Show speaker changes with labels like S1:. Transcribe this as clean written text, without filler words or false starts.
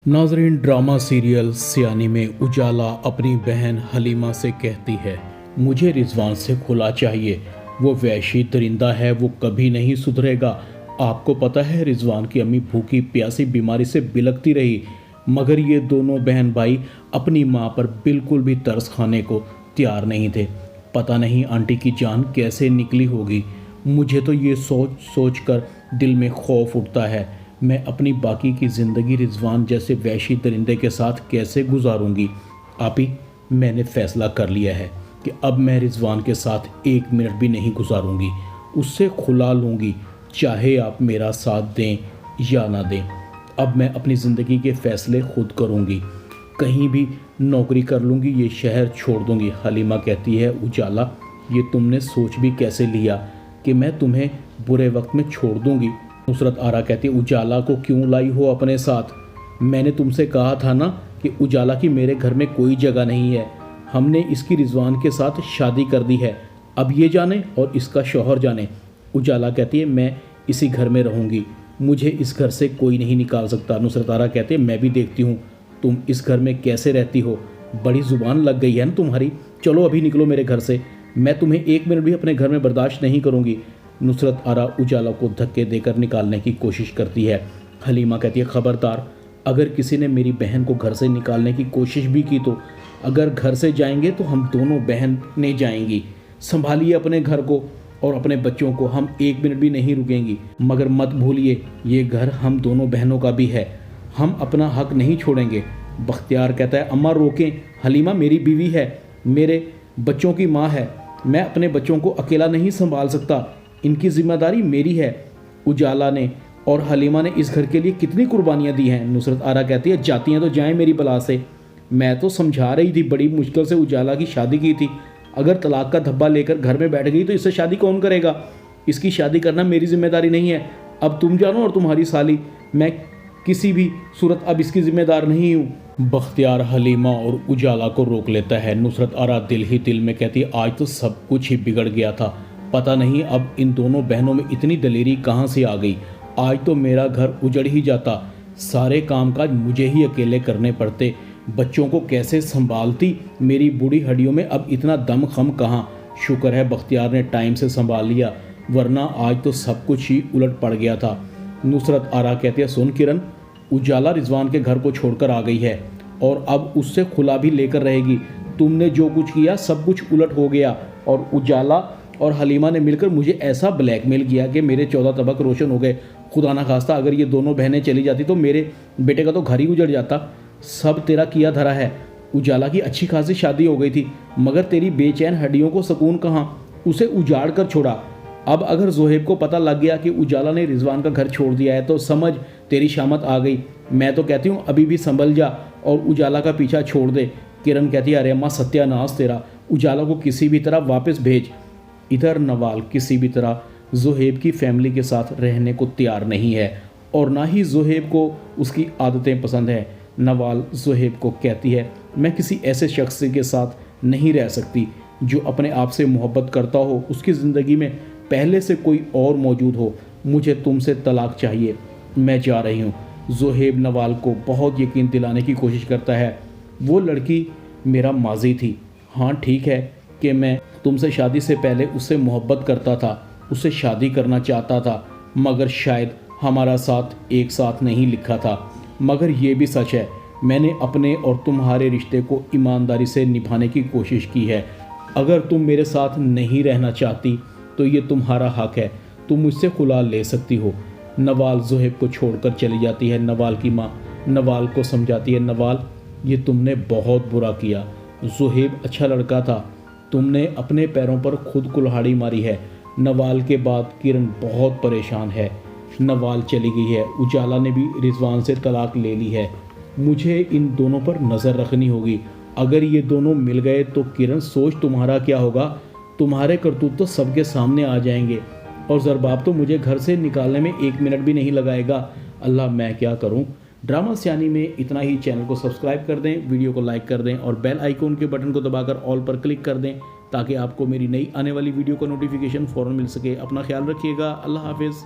S1: नाजरीन, drama serial सियानी में उजाला अपनी बहन हलीमा से कहती है, मुझे रिजवान से खुला चाहिए। वो वैशी दरिंदा है, वो कभी नहीं सुधरेगा। आपको पता है रिजवान की अम्मी भूखी प्यासी बीमारी से बिलखती रही, मगर ये दोनों बहन भाई अपनी माँ पर बिल्कुल भी तरस खाने को तैयार नहीं थे। पता नहीं आंटी की जान कैसे निकली होगी। मुझे तो ये सोच सोच कर दिल में खौफ उठता है, मैं अपनी बाकी की ज़िंदगी रिजवान जैसे वैशी दरिंदे के साथ कैसे गुजारूंगी। आपी, मैंने फ़ैसला कर लिया है कि अब मैं रिजवान के साथ एक मिनट भी नहीं गुजारूंगी। उससे खुला लूँगी, चाहे आप मेरा साथ दें या ना दें। अब मैं अपनी ज़िंदगी के फ़ैसले खुद करूँगी, कहीं भी नौकरी कर लूँगी, ये शहर छोड़ दूँगी। हलीमा कहती है, उजाला, ये तुमने सोच भी कैसे लिया कि मैं तुम्हें बुरे वक्त में छोड़ दूँगी। नुसरत आरा कहती है, उजाला को क्यों लाई हो अपने साथ? मैंने तुमसे कहा था ना कि उजाला की मेरे घर में कोई जगह नहीं है। हमने इसकी रिजवान के साथ शादी कर दी है, अब ये जाने और इसका शौहर जाने। उजाला कहती है, मैं इसी घर में रहूँगी, मुझे इस घर से कोई नहीं निकाल सकता। नुसरत आरा कहते हैं, मैं भी देखती हूँ तुम इस घर में कैसे रहती हो, बड़ी ज़ुबान लग गई है ना तुम्हारी। चलो अभी निकलो मेरे घर से, मैं तुम्हें एक मिनट भी अपने घर में बर्दाश्त नहीं करूँगी। नुसरत आरा उजाला को धक्के देकर निकालने की कोशिश करती है। हलीमा कहती है, ख़बरदार, अगर किसी ने मेरी बहन को घर से निकालने की कोशिश भी की तो अगर घर से जाएंगे तो हम दोनों बहनें जाएंगी। संभालिए अपने घर को और अपने बच्चों को, हम एक मिनट भी नहीं रुकेंगी। मगर मत भूलिए, ये घर हम दोनों बहनों का भी है, हम अपना हक नहीं छोड़ेंगे। बख्तियार कहता है, अम्मा रोकें, हलीमा मेरी बीवी है, मेरे बच्चों की माँ है, मैं अपने बच्चों को अकेला नहीं संभाल सकता, इनकी जिम्मेदारी मेरी है। उजाला ने और हलीमा ने इस घर के लिए कितनी कुर्बानियाँ दी हैं। नुसरत आरा कहती है, जाती हैं तो जाएं मेरी बला से। मैं तो समझा रही थी, बड़ी मुश्किल से उजाला की शादी की थी, अगर तलाक का धब्बा लेकर घर में बैठ गई तो इससे शादी कौन करेगा? इसकी शादी करना मेरी जिम्मेदारी नहीं है। अब तुम जानो और तुम्हारी साली, मैं किसी भी सूरत अब इसकी जिम्मेदार नहीं हूँ। बख्तियार हलीमा और उजाला को रोक लेता है। नुसरत आरा दिल ही दिल में कहती है, आज तो सब कुछ ही बिगड़ गया था, पता नहीं अब इन दोनों बहनों में इतनी दलेरी कहाँ से आ गई। आज तो मेरा घर उजड़ ही जाता, सारे कामकाज मुझे ही अकेले करने पड़ते, बच्चों को कैसे संभालती, मेरी बूढ़ी हड्डियों में अब इतना दम खम कहाँ। शुक्र है बख्तियार ने टाइम से संभाल लिया, वरना आज तो सब कुछ ही उलट पड़ गया था। नुसरत आरा कहती है, सुन किरण, उजाला रिजवान के घर को छोड़कर आ गई है और अब उससे खुला भी लेकर रहेगी। तुमने जो कुछ किया सब कुछ उलट हो गया और उजाला और हलीमा ने मिलकर मुझे ऐसा ब्लैकमेल किया कि मेरे 14 तबक रोशन हो गए। खुदा ना खास्ता अगर ये दोनों बहनें चली जाती तो मेरे बेटे का तो घर ही उजड़ जाता। सब तेरा किया धरा है। उजाला की अच्छी खासी शादी हो गई थी, मगर तेरी बेचैन हड्डियों को सुकून कहाँ, उसे उजाड़ कर छोड़ा। अब अगर जोहेब को पता लग गया कि उजाला ने रिजवान का घर छोड़ दिया है तो समझ तेरी शामत आ गई। मैं तो कहती हूँ अभी भी संभल जा और उजाला का पीछा छोड़ दे। किरण कहती है, अरे अम्मा सत्यानाश तेरा, उजाला को किसी भी तरह वापस भेज। इधर नवाल किसी भी तरह जोहेब की फैमिली के साथ रहने को तैयार नहीं है और ना ही जोहेब को उसकी आदतें पसंद है। नवाल जोहेब को कहती है, मैं किसी ऐसे शख्स के साथ नहीं रह सकती जो अपने आप से मोहब्बत करता हो, उसकी ज़िंदगी में पहले से कोई और मौजूद हो, मुझे तुमसे तलाक चाहिए, मैं जा रही हूँ। जोहेब नवाल को बहुत यकीन दिलाने की कोशिश करता है, वो लड़की मेरा माजी थी, हाँ ठीक है कि मैं तुमसे शादी से पहले उससे मोहब्बत करता था, उससे शादी करना चाहता था, मगर शायद हमारा साथ एक साथ नहीं लिखा था। मगर ये भी सच है, मैंने अपने और तुम्हारे रिश्ते को ईमानदारी से निभाने की कोशिश की है। अगर तुम मेरे साथ नहीं रहना चाहती तो ये तुम्हारा हक है, तुम मुझसे खुला ले सकती हो। नवाल जोहेब को छोड़कर चली जाती है। नवाल की माँ नवाल को समझाती है, नवाल ये तुमने बहुत बुरा किया, जोहेब अच्छा लड़का था, तुमने अपने पैरों पर खुद कुल्हाड़ी मारी है। नवाल के बाद किरण बहुत परेशान है। नवाल चली गई है, उजाला ने भी रिजवान से तलाक ले ली है, मुझे इन दोनों पर नज़र रखनी होगी। अगर ये दोनों मिल गए तो किरण सोच तुम्हारा क्या होगा, तुम्हारे करतूत तो सबके सामने आ जाएंगे और ज़रबाब तो मुझे घर से निकालने में एक मिनट भी नहीं लगाएगा। अल्लाह मैं क्या करूं। ड्रामा सियानी में इतना ही। चैनल को सब्सक्राइब कर दें, वीडियो को लाइक कर दें और बेल आइकॉन के बटन को दबाकर ऑल पर क्लिक कर दें ताकि आपको मेरी नई आने वाली वीडियो का नोटिफिकेशन फ़ौरन मिल सके। अपना ख्याल रखिएगा। अल्लाह हाफिज़।